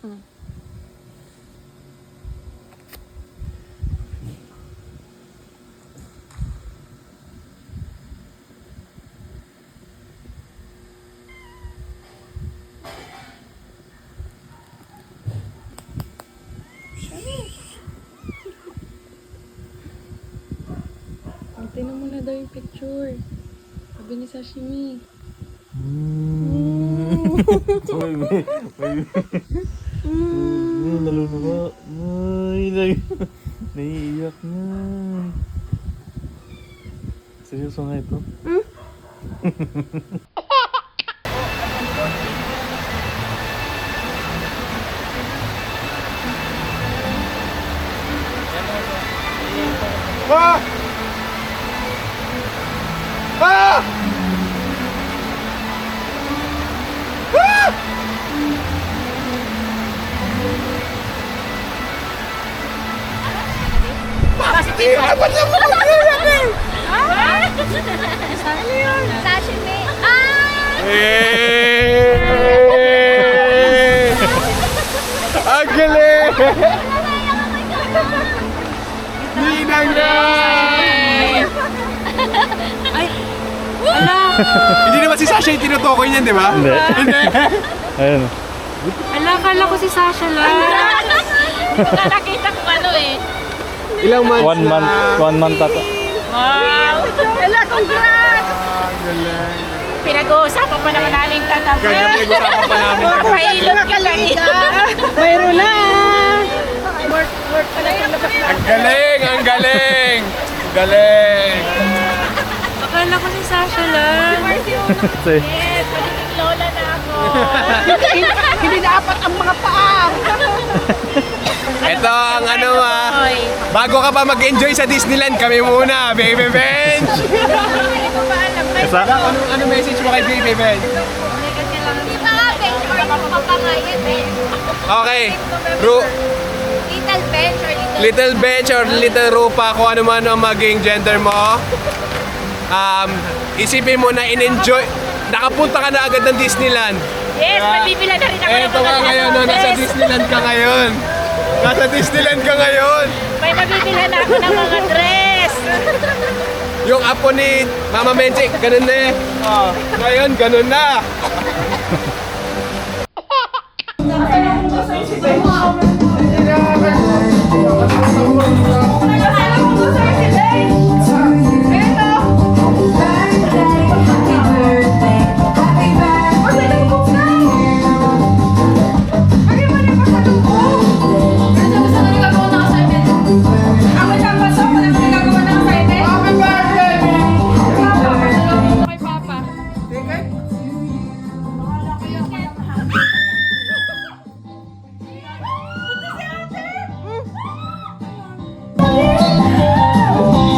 Tingnan mo na daw yung picture. Sabi ni Sashimi. Naluluwa. Naiiyak na. Seryoso nga ito? Ah! Ah! Ah! Ba't lang mo mag-iyak eh? Sashimi. Ang galing! Ninang Ray! Hindi naman si Sasha yung tinutukoy niyan, di ba? Hindi. Ayun. Ala, kala ko si Sasha lang. Nakakita ko ano eh. Ilang months 1 month. 1 month ata. Wow! Ala, congrats! Ang galing. Pinag-uusapan pa naman namin tatabi. Kaya pinag-usapan pa namin. Mahilot ka lang eh. Mayroon na. Work pala yung labas na. Ang galing! Ang galing! Ang galing! Akala ko si Sasha lang. Yes, magiging lola na ako. Hindi na apat ang mga paa. Ito ang ano bago ka pa mag-enjoy sa Disneyland, kami muna, Baby Bench! Hindi ko pa alam. May Isa? Ano message mo kay Baby Bench? hindi pa nga bench or yung papangayan eh. Okay, Little bench or little... Little Bench or Little Rupa, kung ano man ang maging gender mo. Isipin mo na in-enjoy, nakapunta ka na agad ng Disneyland. Yes, mabibila na rin ako ng Eto mga ka ngayon, no? Nasa dress. Disneyland ka ngayon. Nasa Disneyland ka ngayon. May mabibila na ako ng mga dress. Yung apo ni Mama Menchik, ganun na eh. Ngayon, ganun na. Kay Papa.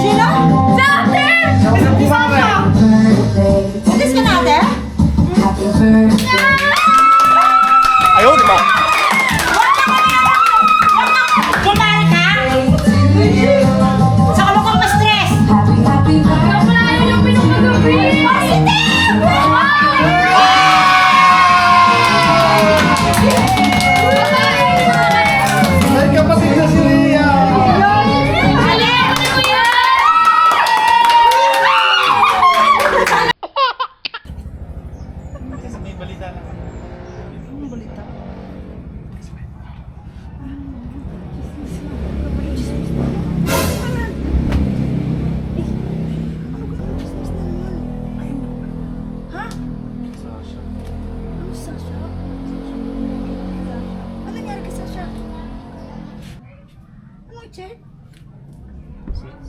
Sino? Sa atin! Buntis ka na ate? Ayaw, di ba? Kumari ka? Sa ano kang ma-stress? Kapalayo yung pinakagabi! Positive! Ay, kapatid na si Leia. Ali, ano mo yan? May balita na. Ano nangyari kay Sasha? Ano, check?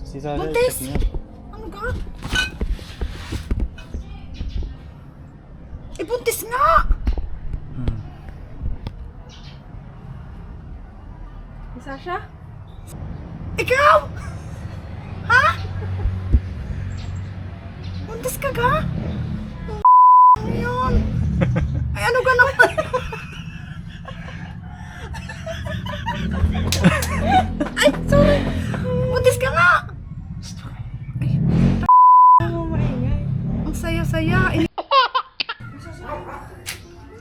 Si Sasha, Buntis? check niya. Ano ka? Buntis nga! Si Sasha? Ikaw? Ha? Buntis ka ga? Ano yun? Ay, ano ka naman? Ay, sorry. Buntis ka nga. Ang saya-saya.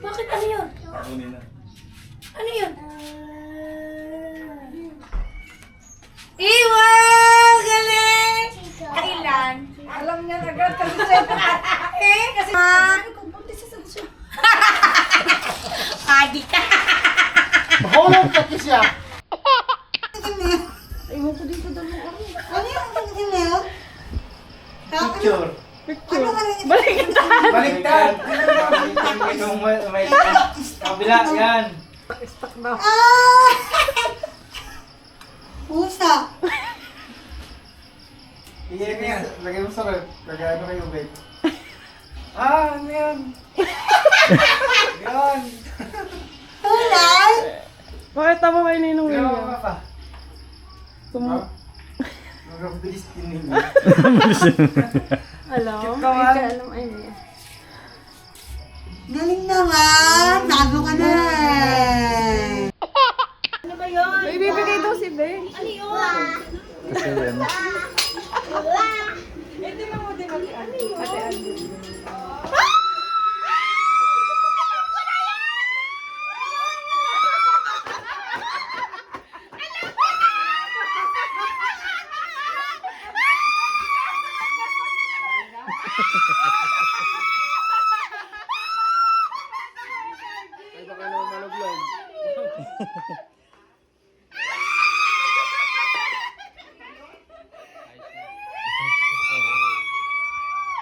Bakit ano yun? Ano yun? Agad kasi siya. Kasi sabi ko, buntis sa siya. Adik ka. Mahulog pati siya. Ayun ko dito dalawa. Ano yung tingin na yun? Picture. Ano ka rin? Baliktad! Baliktad. May kabila, yan. Ah! Pusa. Iyan yan. Lagay mo sa rep. Lagay ano kayo, babe. Ah, ano yan? Yan. Tulay? Bakit tama kayo ninong Kaya William? ka pa. Kumu... Magabilis din ninyo. Alam? Cute ka, man. Alam, ay niya. Galing naman. Tago ka na. Ano ba yun? May bibigay daw si Ben. Ano yun? Kasi yan. Hindi mo mo din ate Andy. Ay, baka naman maluglag.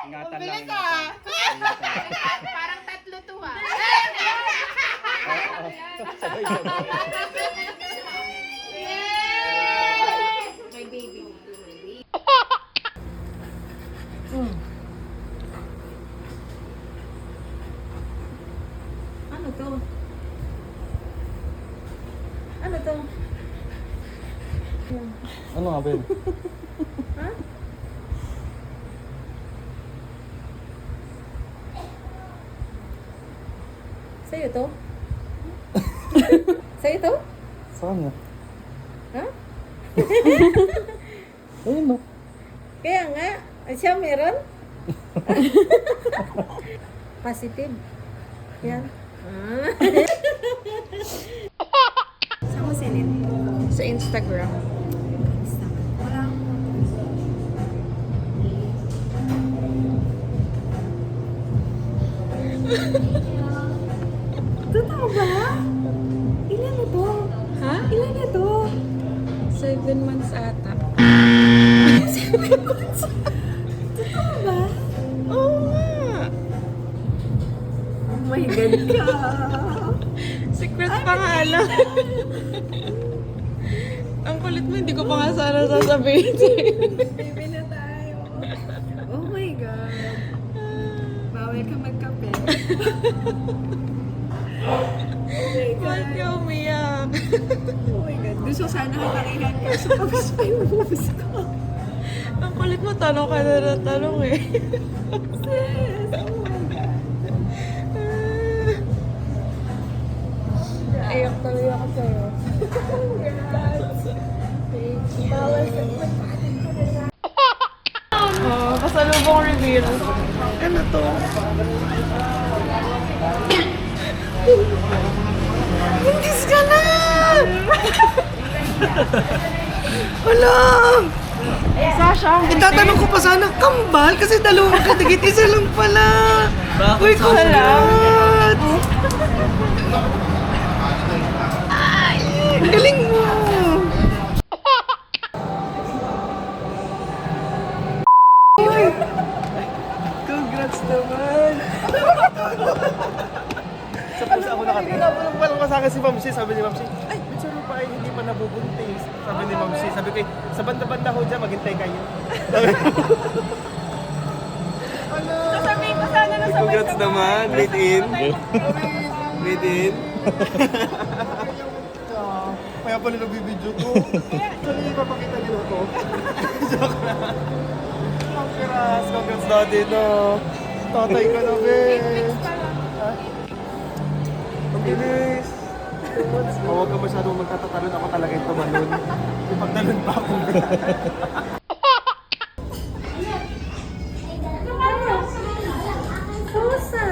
Ingatan lang. Parang tatlo to ah. My baby. Ano to? Ano to? Ano nga, Ben? Sa'yo to? Sa'yo to? Saan niya? Ha? Ayun, no? Kaya nga, siya meron? Positive. Yan. Saan mo sinit? Sa Instagram. Totoo ba? Ilan ito? Ha? Ilan ito? 7 months ata. Totoo ba? Oo nga. Oh my God ka. Secret pa nga lang. Ang kulit mo, hindi ko pa nga sana sasabihin sa'yo. Baby na tayo. Oh my God. Bawal ka magkape. Bakit ka umiyak? Oh my God. Gusto sana kakakihan ka sa pag-spy mo ko. Ang kulit mo, tanong ka na ng tanong eh. Sis, oh my God. Iyak talaga ako sa'yo. Bawal ka Oh, pasalubong reveal. Ano to? Buntis ka na! Wala! Sasha, ang Itatanong ko pa sana kambal kasi dalawang katigit, isa lang pala. Uy, congrats! Ay, ang galing mo! Uy! Congrats naman! Sa pusa ako nakatingin. Walang masaka si Ma'am Shi. Sabi ni Ma'am Shi, ay, Mitsuru pa ay hindi pa nabubuntis. Sabi ni Ma'am Shi, sabi ko, sa banda-banda ho dyan, maghintay kayo. Sasabihin ko sana na sabay Congrats naman, made in. Made in. Kaya pala nabibidyo ko. Saan niyo ipapakita niyo ako? Joke na. Congrats daddy, no. Tatay ka na, be. Ang bilis. Huwag ka masyadong magtatatalon. Ako talaga yung tumalon. Ipagtalon pa ako. Pusa!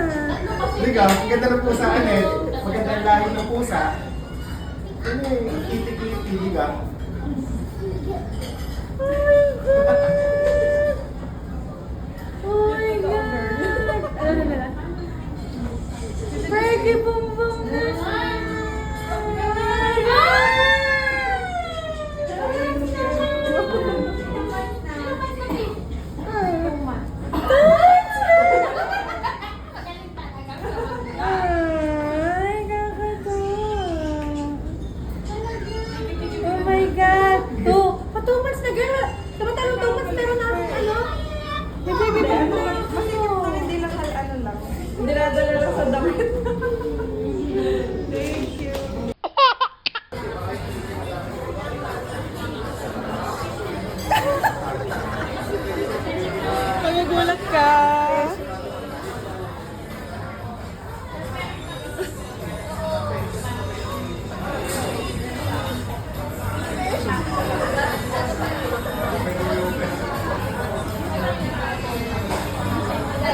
Liga, ang ganda ng pusa, Anet. Maganda ang lahi ng pusa. Ano yung kitty-kitty, liga? Oh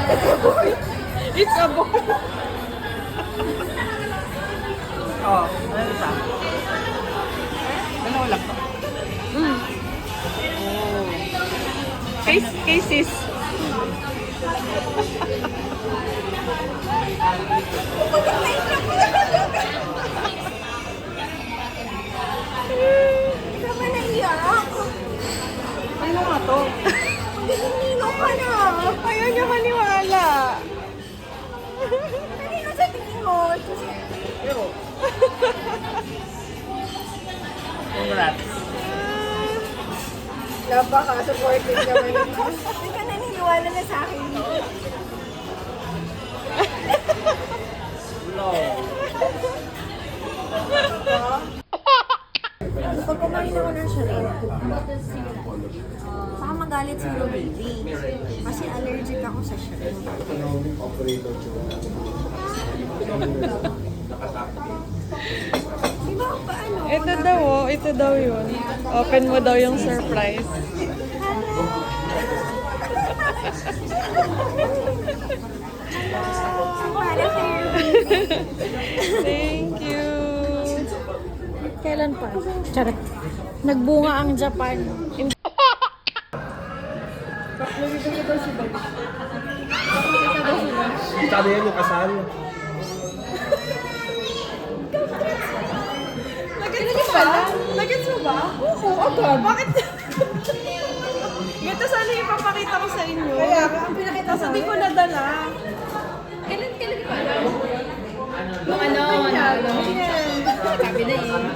It's a boy. Oh, ano siya? Dalawa lang to. Cases. Ikaw ba naiyak? Ano nga to? Nino ka na. Ayaw niya maniwala. Kanino sa tingin mo? Congrats. Napaka-supportive naman yun. Hindi ka naniniwala na sa akin. Pag kumain ako ng shrimp, baka magalit si baby. Kasi allergic ako sa shrimp. Di ba paano? Ito daw yun. Open mo daw yung surprise. Para sa'yo. Thank you. Kailan pa? Charot. Nagbunga ang Japan. Sabi yan yung kasal. Nagets mo pala? Nagets mo ba? Oo, agad. Bakit? Ito sana yung ipapakita ko sa inyo. Kaya, ang pinakita sa di ko nadala.